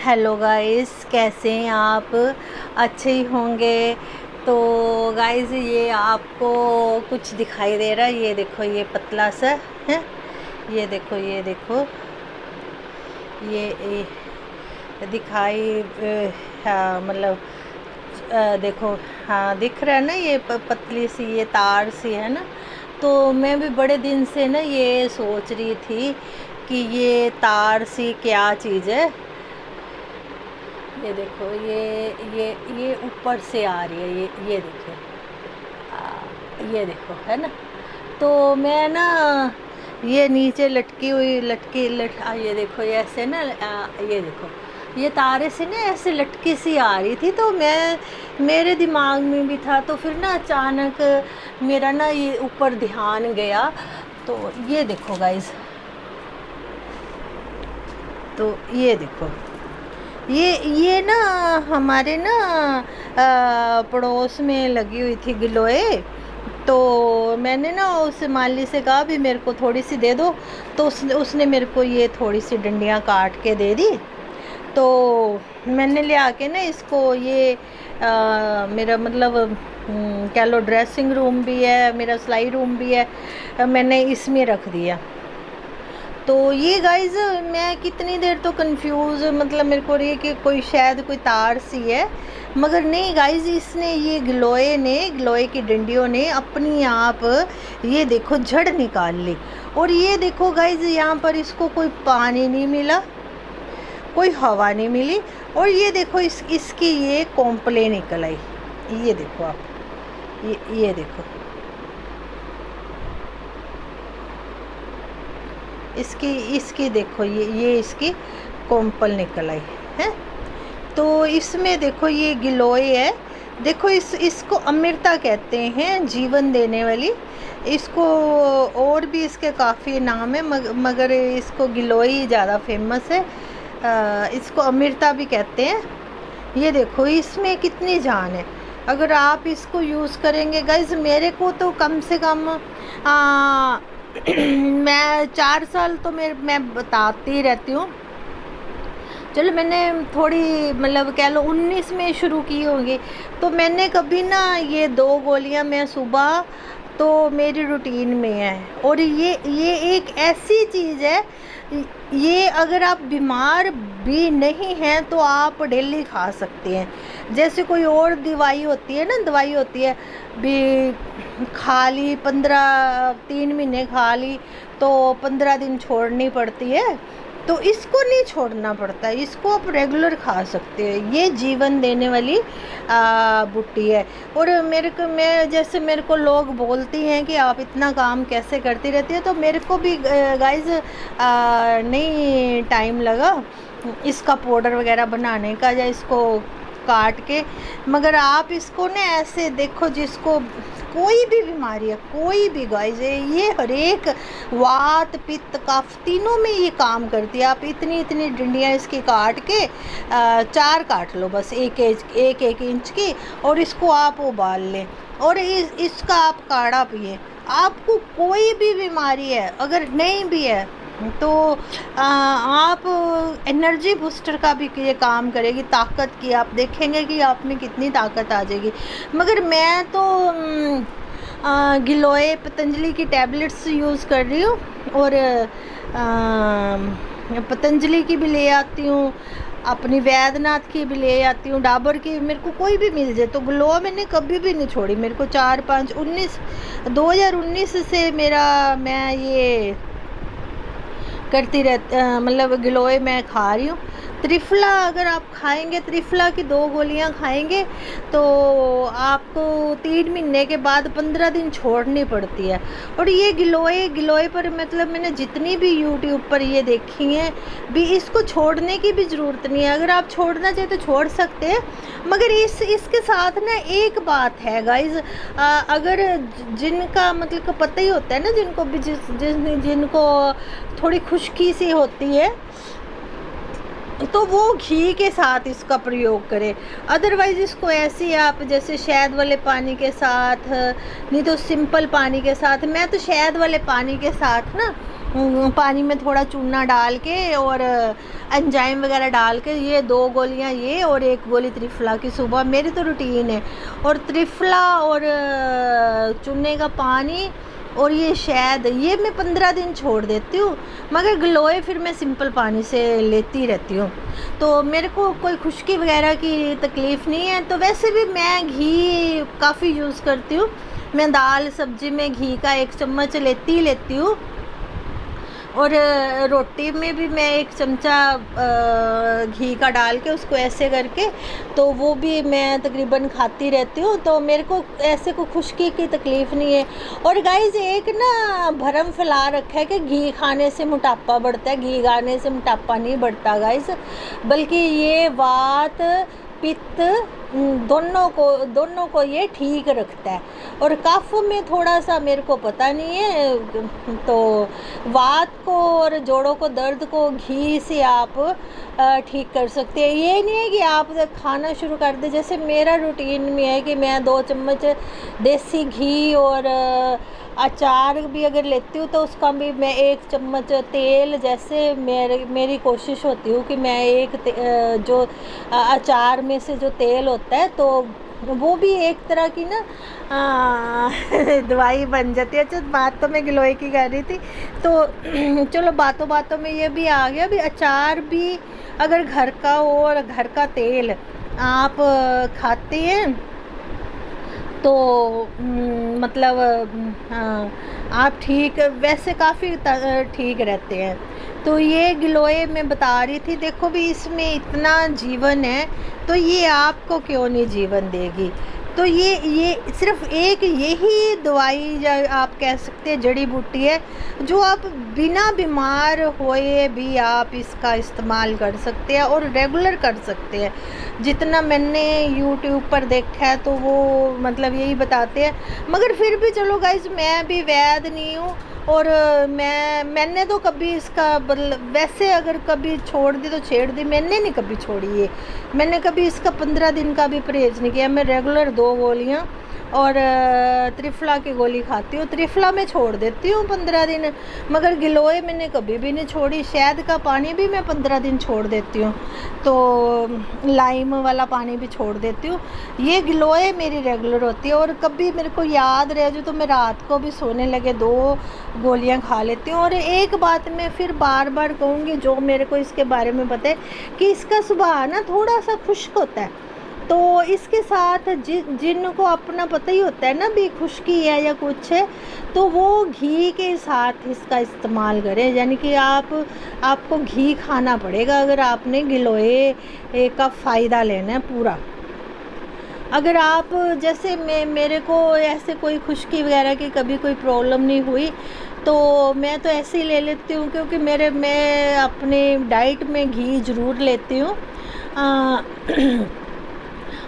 Hello guys, कैसे हैं आप? अच्छे ही होंगे। तो गाइस, ये आपको कुछ दिखाई दे रहा है? ये देखो, ये पतला सा है। ये देखो, ये देखो, ये दिखाई हाँ, मतलब देखो। हाँ, दिख रहा है ना? ये पतली सी ये तार सी है ना। तो मैं भी बड़े दिन से ना ये सोच रही थी कि ये तार सी क्या चीज़ है। ये देखो, ये ऊपर से आ रही है। ये देखो, ये देखो, है ना? तो मैं ना ये नीचे लटकी हुई ये देखो, ये ऐसे ना ये देखो, ये तारे से ना ऐसे लटकी सी आ रही थी। तो मेरे दिमाग में भी था। तो फिर ना अचानक मेरा ना ये ऊपर ध्यान गया। तो ये देखो गाइस, तो ये देखो, ये ना हमारे ना पड़ोस में लगी हुई थी गिलोय। तो मैंने ना उस माली से कहा भी मेरे को थोड़ी सी दे दो। तो उसने मेरे को ये थोड़ी सी डंडियाँ काट के दे दी। तो मैंने ले आके ना इसको ये मेरा मतलब कह लो ड्रेसिंग रूम भी है, मेरा सिलाई रूम भी है, मैंने इसमें रख दिया। तो ये गाइज मैं कितनी देर तो कंफ्यूज, मतलब मेरे को रही कि कोई शायद कोई तार सी है, मगर नहीं गाइज, इसने ये गिलोय की डंडियों ने अपनी आप ये देखो जड़ निकाल ली। और ये देखो गाइज, यहाँ पर इसको कोई पानी नहीं मिला, कोई हवा नहीं मिली। और ये देखो इसकी ये कॉम्पले निकल आई। ये देखो आप, ये देखो, इसकी देखो, ये इसकी कोम्पल निकल आई है। तो इसमें देखो ये गिलोय है। देखो इसको अमृता कहते हैं, जीवन देने वाली। इसको और भी इसके काफ़ी नाम है, मगर इसको गिलोय ही ज़्यादा फेमस है। इसको अमृता भी कहते हैं। ये देखो, इसमें कितनी जान है। अगर आप इसको यूज़ करेंगे गाइज, मेरे को तो कम से कम मैं 4 साल तो मैं बताती रहती हूँ। चलो, मैंने थोड़ी मतलब कह लो 19 में शुरू की होगी। तो मैंने कभी ना ये 2 गोलियां मैं सुबह, तो मेरी रूटीन में है। और ये एक ऐसी चीज़ है, ये अगर आप बीमार भी नहीं हैं तो आप डेली खा सकते हैं। जैसे कोई और दवाई होती है ना, दवाई होती है भी, खा ली 3 महीने खा ली तो 15 दिन छोड़नी पड़ती है। तो इसको नहीं छोड़ना पड़ता, इसको आप रेगुलर खा सकते हैं। ये जीवन देने वाली बुट्टी है। और मेरे को लोग बोलती हैं कि आप इतना काम कैसे करती रहती है। तो मेरे को भी गाइज नहीं टाइम लगा इसका पाउडर वगैरह बनाने का, या इसको काट के। मगर आप इसको ना ऐसे देखो, जिसको कोई भी बीमारी है, कोई भी गाइस, ये हर एक वात पित्त कफ तीनों में ये काम करती है। आप इतनी इतनी डंडियाँ इसकी काट के 4 काट लो बस, एक इंच की, और इसको आप उबाल लें और इसका आप काढ़ा पिए। आपको कोई भी बीमारी है, अगर नहीं भी है तो आप एनर्जी बूस्टर का भी ये काम करेगी, ताकत की। आप देखेंगे कि आप में कितनी ताकत आ जाएगी। मगर मैं तो गिलोय पतंजलि की टैबलेट्स यूज़ कर रही हूँ। और पतंजलि की भी ले आती हूँ, अपनी वैद्यनाथ की भी ले आती हूँ, डाबर की। मेरे को कोई भी मिल जाए तो गिलोय मैंने कभी भी नहीं छोड़ी। मेरे को 2019 से मैं ये करती रहती, मतलब गिलोय मैं खा रही हूँ। त्रिफला अगर आप खाएंगे, त्रिफला की 2 गोलियाँ खाएंगे तो आपको 3 महीने के बाद 15 दिन छोड़नी पड़ती है। और ये गिलोय पर मतलब मैंने जितनी भी यूट्यूब पर ये देखी हैं भी, इसको छोड़ने की भी ज़रूरत नहीं है। अगर आप छोड़ना चाहें तो छोड़ सकते हैं। मगर इसके साथ ना एक बात है गाइज, अगर जिनका मतलब को पता ही होता है ना, जिनको थोड़ी खुश्की सी होती है, तो वो घी के साथ इसका प्रयोग करें। अदरवाइज़ इसको ऐसे आप जैसे शहद वाले पानी के साथ, नहीं तो सिंपल पानी के साथ। मैं तो शहद वाले पानी के साथ ना पानी में थोड़ा चूना डाल के और एंजाइम वगैरह डाल के, ये 2 गोलियां ये और 1 गोली त्रिफला की सुबह, मेरी तो रूटीन है। और त्रिफला और चूने का पानी और ये शहद, ये मैं 15 दिन छोड़ देती हूँ, मगर ग्लोए फिर मैं सिंपल पानी से लेती रहती हूँ। तो मेरे को कोई खुश्की वगैरह की तकलीफ़ नहीं है। तो वैसे भी मैं घी काफ़ी यूज़ करती हूँ, मैं दाल सब्ज़ी में घी का 1 चम्मच लेती हूँ, और रोटी में भी मैं 1 चमचा घी का डाल के उसको ऐसे करके, तो वो भी मैं तकरीबन खाती रहती हूँ। तो मेरे को ऐसे कोई खुश्की की तकलीफ़ नहीं है। और गाइस एक ना भरम फैला रखा है कि घी खाने से मोटापा बढ़ता है, घी खाने से मोटापा नहीं बढ़ता गाइस, बल्कि ये बात पित्त दोनों को ये ठीक रखता है। और कफ में थोड़ा सा मेरे को पता नहीं है, तो वात को और जोड़ों को दर्द को घी से आप ठीक कर सकते हैं। ये नहीं है कि आप खाना शुरू कर दे, जैसे मेरा रूटीन में है कि मैं 2 चम्मच देसी घी और अचार भी अगर लेती हूँ तो उसका भी मैं 1 चम्मच तेल, जैसे मेरी कोशिश होती हूँ कि मैं जो अचार में से जो तेल होता है तो वो भी एक तरह की ना दवाई बन जाती है। अच्छा, बात तो मैं गिलोय की कर रही थी, तो चलो बातों बातों में ये भी आ गया भी, अचार भी अगर घर का हो और घर का तेल आप खाते हैं तो मतलब आप ठीक, वैसे काफ़ी ठीक रहते हैं। तो ये गिलोय मैं बता रही थी, देखो भी इसमें इतना जीवन है, तो ये आपको क्यों नहीं जीवन देगी। तो ये सिर्फ एक यही दवाई या आप कह सकते हैं जड़ी बूटी है, जो आप बिना बीमार होए भी आप इसका इस्तेमाल कर सकते हैं और रेगुलर कर सकते हैं। जितना मैंने यूट्यूब पर देखा है तो वो मतलब यही बताते हैं, मगर फिर भी चलो गाइस, मैं भी वैद नहीं हूँ, और मैंने तो कभी इसका वैसे अगर कभी छोड़ दी तो छेड़ दी, मैंने नहीं कभी छोड़ी है। मैंने कभी इसका 15 दिन का भी परहेज़ नहीं किया। मैं रेगुलर 2 गोलियाँ और त्रिफला की गोली खाती हूँ। त्रिफला मैं छोड़ देती हूँ 15 दिन, मगर गिलोय मैंने कभी भी नहीं छोड़ी। शहद का पानी भी मैं 15 दिन छोड़ देती हूँ, तो लाइम वाला पानी भी छोड़ देती हूँ। ये गिलोय मेरी रेगुलर होती है, और कभी मेरे को याद रह जो तो मैं रात को भी सोने लगे 2 गोलियाँ खा लेती हूँ। और एक बात मैं फिर बार बार कहूँगी, जो मेरे को इसके बारे में पता है कि इसका स्वभाव ना थोड़ा सा खुश्क होता है, तो इसके साथ जिनको अपना पता ही होता है ना भी खुश्की है या कुछ है, तो वो घी के साथ इसका इस्तेमाल करें। यानी कि आपको घी खाना पड़ेगा अगर आपने गिलोय का फ़ायदा लेना है पूरा। अगर आप जैसे मेरे को ऐसे कोई खुश्की वगैरह की कभी कोई प्रॉब्लम नहीं हुई, तो मैं तो ऐसे ही ले लेती हूँ, क्योंकि मैं अपने डाइट में घी ज़रूर लेती हूँ।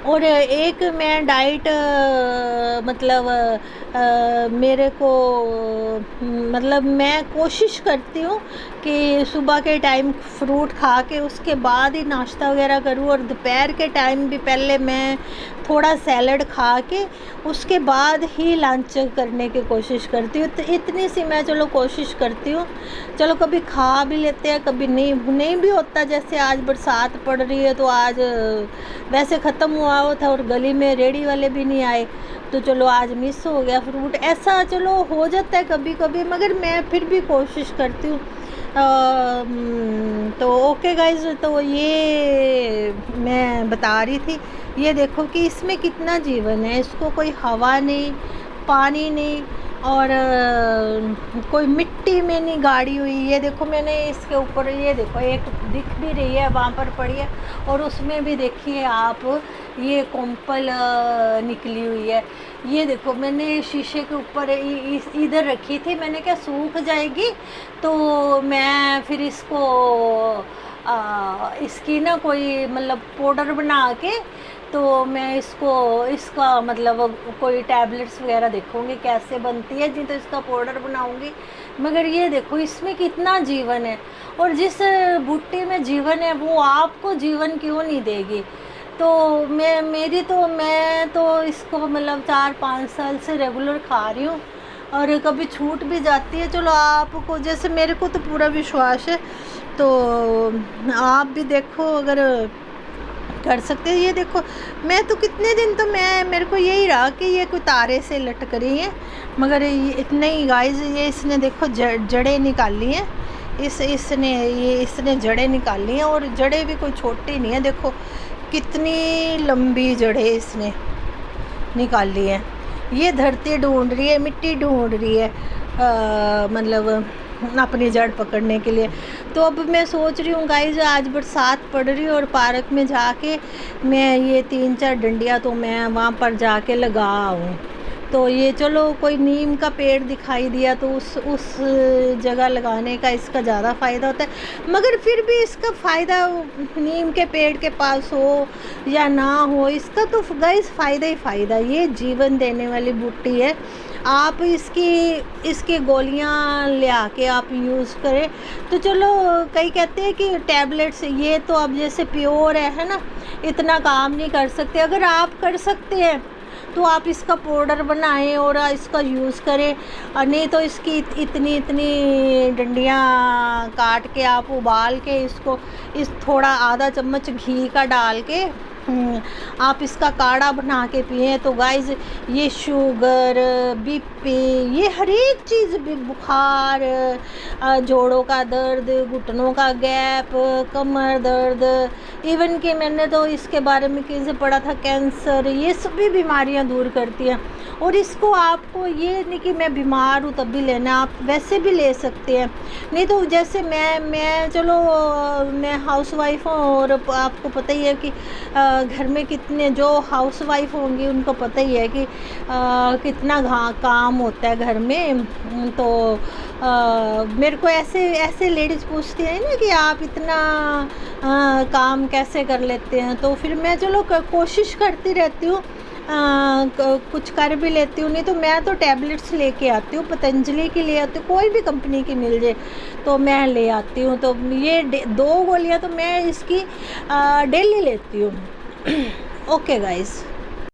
और एक मैं डाइट मतलब मेरे को मतलब मैं कोशिश करती हूँ कि सुबह के टाइम फ्रूट खा के उसके बाद ही नाश्ता वगैरह करूँ, और दोपहर के टाइम भी पहले मैं थोड़ा सैलड खा के उसके बाद ही लंच करने की कोशिश करती हूँ। तो इतनी सी मैं चलो कोशिश करती हूँ। चलो कभी खा भी लेते हैं, कभी नहीं भी होता। जैसे आज बरसात पड़ रही है तो आज वैसे ख़त्म हुआ था और गली में रेडी वाले भी नहीं आए, तो चलो आज मिस हो गया फ्रूट, ऐसा चलो हो जाता है कभी कभी, मगर मैं फिर भी कोशिश करती हूँ। तो ओके गाइज, तो ये मैं बता रही थी, ये देखो कि इसमें कितना जीवन है। इसको कोई हवा नहीं, पानी नहीं, और कोई मिट्टी में नहीं गाड़ी हुई। ये देखो मैंने इसके ऊपर, ये देखो एक दिख भी रही है वहाँ पर पड़ी है, और उसमें भी देखिए आप ये कोम्पल निकली हुई है। ये देखो मैंने शीशे के ऊपर इधर रखी थी, मैंने क्या सूख जाएगी तो मैं फिर इसको इसकी ना कोई मतलब पाउडर बना के, तो मैं इसका मतलब कोई टैबलेट्स वगैरह देखूँगी कैसे बनती है जी, तो इसका पाउडर बनाऊँगी। मगर ये देखो इसमें कितना जीवन है, और जिस बूटी में जीवन है वो आपको जीवन क्यों नहीं देगी। तो मैं तो इसको मतलब 4-5 साल से रेगुलर खा रही हूँ, और कभी छूट भी जाती है। चलो आपको, जैसे मेरे को तो पूरा विश्वास है, तो आप भी देखो अगर कर सकते हैं। ये देखो, मैं तो कितने दिन तो मेरे को यही रहा कि ये कोई तारे से लटक रही है, मगर ये इतने ही गाइस, ये इसने देखो जड़ें निकाली हैं। इसने जड़ें निकाली हैं, और जड़ें भी कोई छोटी नहीं है। देखो कितनी लंबी जड़ें इसने निकाली हैं। ये धरती ढूंढ रही है, मिट्टी ढूंढ रही है, मतलब अपनी जड़ पकड़ने के लिए। तो अब मैं सोच रही हूँ गाइस, आज बरसात पड़ रही है और पार्क में जाके मैं ये 3-4 डंडियाँ तो मैं वहाँ पर जाके लगा आऊँ। तो ये चलो कोई नीम का पेड़ दिखाई दिया तो उस जगह लगाने का इसका ज़्यादा फ़ायदा होता है। मगर फिर भी इसका फ़ायदा नीम के पेड़ के पास हो या ना हो, इसका तो गाइस फ़ायदा ही फ़ायदा। ये जीवन देने वाली बूटी है। आप इसकी गोलियां ले आके आप यूज़ करें तो चलो। कई कहते हैं कि टैबलेट्स, ये तो अब जैसे प्योर है ना, इतना काम नहीं कर सकते। अगर आप कर सकते हैं तो आप इसका पाउडर बनाएं और इसका यूज़ करें। नहीं तो इसकी इतनी डंडियाँ काट के आप उबाल के इसको थोड़ा आधा चम्मच घी का डाल के आप इसका काढ़ा बना के पिए तो गाइस, ये शुगर, बीपी, ये हर एक चीज़, बुखार, जोड़ों का दर्द, घुटनों का गैप, कमर दर्द, इवन कि मैंने तो इसके बारे में कहीं से पढ़ा था, कैंसर, ये सभी बीमारियां दूर करती हैं। और इसको आपको ये नहीं कि मैं बीमार हूँ तब भी लेना, आप वैसे भी ले सकते हैं। नहीं तो जैसे मैं चलो मैं हाउसवाइफ हूँ, और आपको पता ही है कि घर में कितने जो हाउसवाइफ होंगी उनको पता ही है कि कितना काम होता है घर में। तो मेरे को ऐसे लेडीज़ पूछती हैं ना कि आप इतना काम कैसे कर लेते हैं। तो फिर मैं चलो कोशिश करती रहती हूँ, कुछ कर भी लेती हूँ। नहीं तो मैं तो टैबलेट्स लेके आती हूँ, पतंजलि की ले आती हूँ, कोई भी कंपनी की मिल जाए तो मैं ले आती हूँ। तो ये 2 गोलियाँ तो मैं इसकी डेली लेती हूँ। Okay guys.